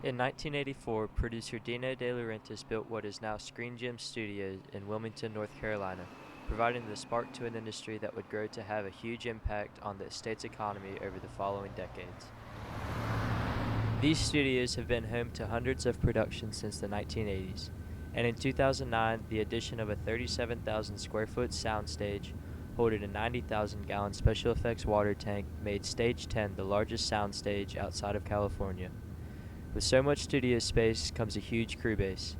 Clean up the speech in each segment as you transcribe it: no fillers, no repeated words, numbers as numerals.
In 1984, producer Dino De Laurentiis built what is now Screen Gem Studios in Wilmington, North Carolina, providing the spark to an industry that would grow to have a huge impact on the state's economy over the following decades. These studios have been home to hundreds of productions since the 1980s, and in 2009, the addition of a 37,000 square foot soundstage holding a 90,000 gallon special effects water tank made Stage 10 the largest soundstage outside of California. With so much studio space comes a huge crew base.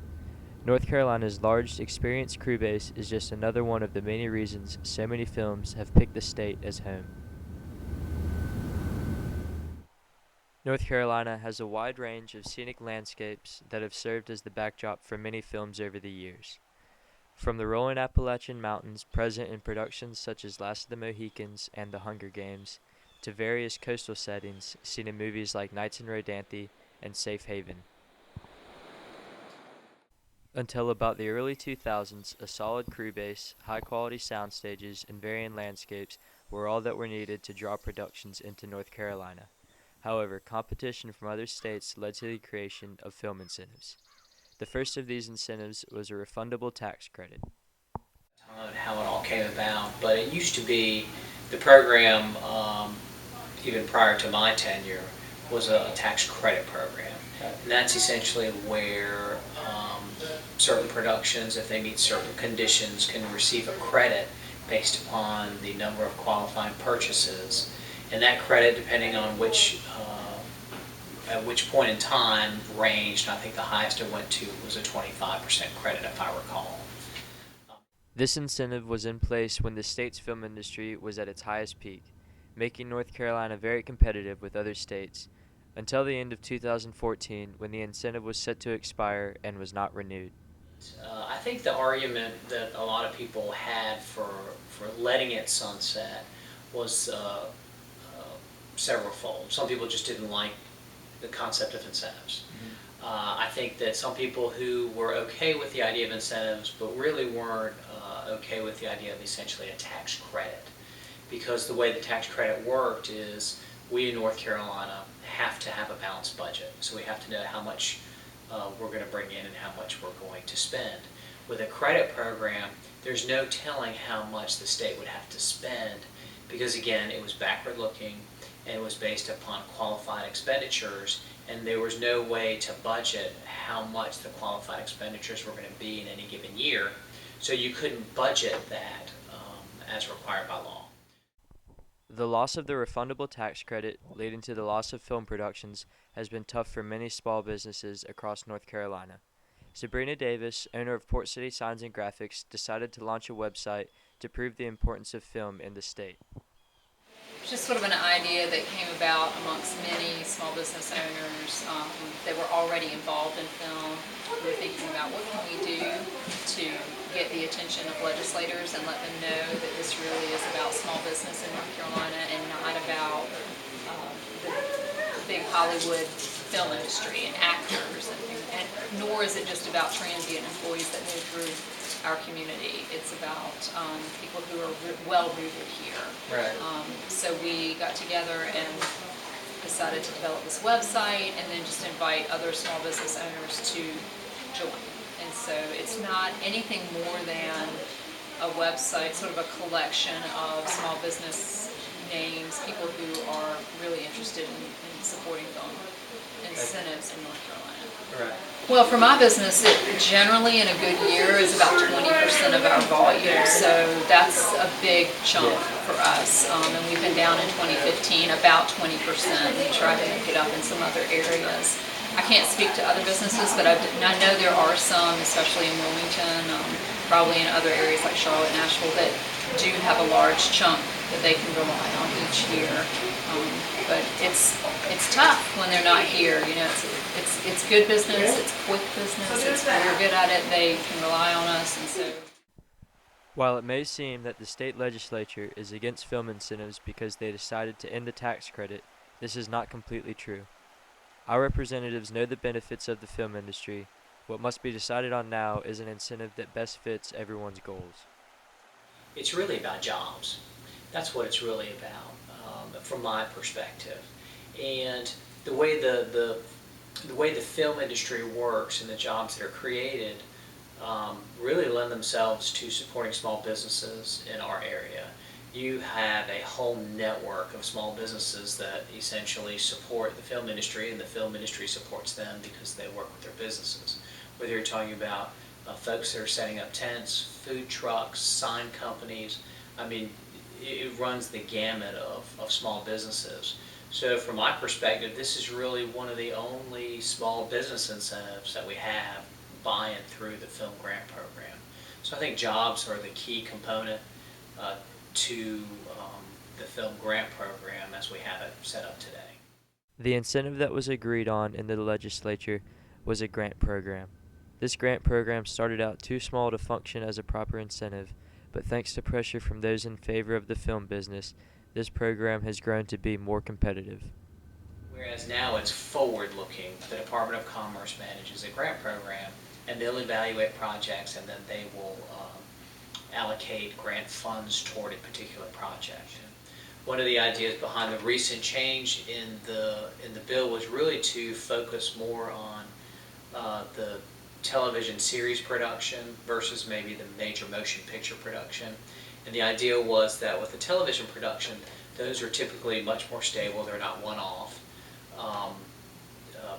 North Carolina's large, experienced crew base is just another one of the many reasons so many films have picked the state as home. North Carolina has a wide range of scenic landscapes that have served as the backdrop for many films over the years. From the rolling Appalachian Mountains present in productions such as Last of the Mohicans and The Hunger Games, to various coastal settings seen in movies like Nights in Rodanthe and Safe Haven. Until about the early 2000s, a solid crew base, high-quality sound stages, and varying landscapes were all that were needed to draw productions into North Carolina. However, competition from other states led to the creation of film incentives. The first of these incentives was a refundable tax credit. How it all came about, but it used to be the program, even prior to my tenure, was a tax credit program. And that's essentially where certain productions, if they meet certain conditions, can receive a credit based upon the number of qualifying purchases. And that credit, depending on at which point in time, ranged. I think the highest it went to was a 25% credit, if I recall. This incentive was in place when the state's film industry was at its highest peak, making North Carolina very competitive with other states, until the end of 2014 when the incentive was set to expire and was not renewed. I think the argument that a lot of people had for letting it sunset was severalfold. Some people just didn't like the concept of incentives. I think that some people who were okay with the idea of incentives but really weren't okay with the idea of essentially a tax credit. Because the way the tax credit worked is we in North Carolina have to have a balanced budget. So we have to know how much we're going to bring in and how much we're going to spend. With a credit program, there's no telling how much the state would have to spend because, again, it was backward looking and it was based upon qualified expenditures, and there was no way to budget how much the qualified expenditures were going to be in any given year. So you couldn't budget that as required by law. The loss of the refundable tax credit, leading to the loss of film productions, has been tough for many small businesses across North Carolina. Sabrina Davis, owner of Port City Signs and Graphics, decided to launch a website to prove the importance of film in the state. Just sort of an idea that came about amongst many small business owners that were already involved in film. We were thinking about what can we do to get the attention of legislators and let them know that this really is about small business in North Carolina and not about the big Hollywood film industry and actors, and nor is it just about transient employees that move through our community. It's about people who are well rooted here. Right. So we got together and decided to develop this website and then just invite other small business owners to join. And so it's not anything more than a website, sort of a collection of small business names, people who are really interested in supporting film incentives in North Carolina. Right. Well, for my business, it generally in a good year is about 20% of our volume, so that's a big chunk for us. And we've been down in 2015 about 20%. We try to make it up in some other areas. I can't speak to other businesses, but I know there are some, especially in Wilmington, probably in other areas like Charlotte, Nashville, that do have a large chunk that they can rely on each year. But it's tough when they're not here. You know, it's good business, it's quick business. We're good at it. They can rely on us, and so. While it may seem that the state legislature is against film incentives because they decided to end the tax credit, this is not completely true. Our representatives know the benefits of the film industry. What must be decided on now is an incentive that best fits everyone's goals. It's really about jobs. That's what it's really about, from my perspective. And the way the the way the film industry works and the jobs that are created really lend themselves to supporting small businesses in our area. You have a whole network of small businesses that essentially support the film industry, and the film industry supports them because they work with their businesses. Whether you're talking about folks that are setting up tents, food trucks, sign companies, I mean, it runs the gamut of small businesses. So from my perspective, this is really one of the only small business incentives that we have by and through the film grant program. So I think jobs are the key component to the film grant program as we have it set up today. The incentive that was agreed on in the legislature was a grant program. This grant program started out too small to function as a proper incentive, but thanks to pressure from those in favor of the film business, this program has grown to be more competitive. Whereas now it's forward-looking. The Department of Commerce manages a grant program, and they'll evaluate projects, and then they will allocate grant funds toward a particular project. One of the ideas behind the recent change in the bill was really to focus more on the television series production versus maybe the major motion picture production. And the idea was that with the television production, those are typically much more stable. They're not one-off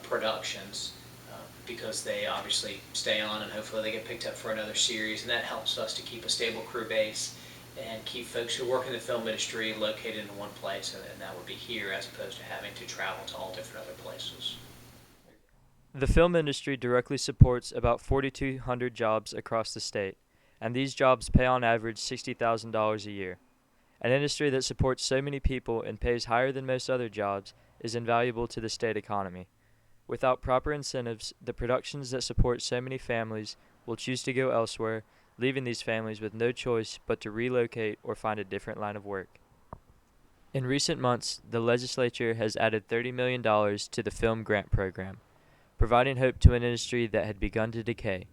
productions because they obviously stay on and hopefully they get picked up for another series. And that helps us to keep a stable crew base and keep folks who work in the film industry located in one place, and that would be here as opposed to having to travel to all different other places. The film industry directly supports about 4,200 jobs across the state, and these jobs pay on average $60,000 a year. An industry that supports so many people and pays higher than most other jobs is invaluable to the state economy. Without proper incentives, the productions that support so many families will choose to go elsewhere, leaving these families with no choice but to relocate or find a different line of work. In recent months, the legislature has added $30 million to the film grant program, providing hope to an industry that had begun to decay.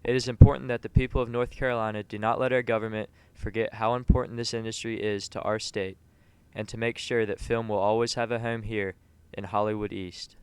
It is important that the people of North Carolina do not let our government forget how important this industry is to our state, and to make sure that film will always have a home here in Hollywood East.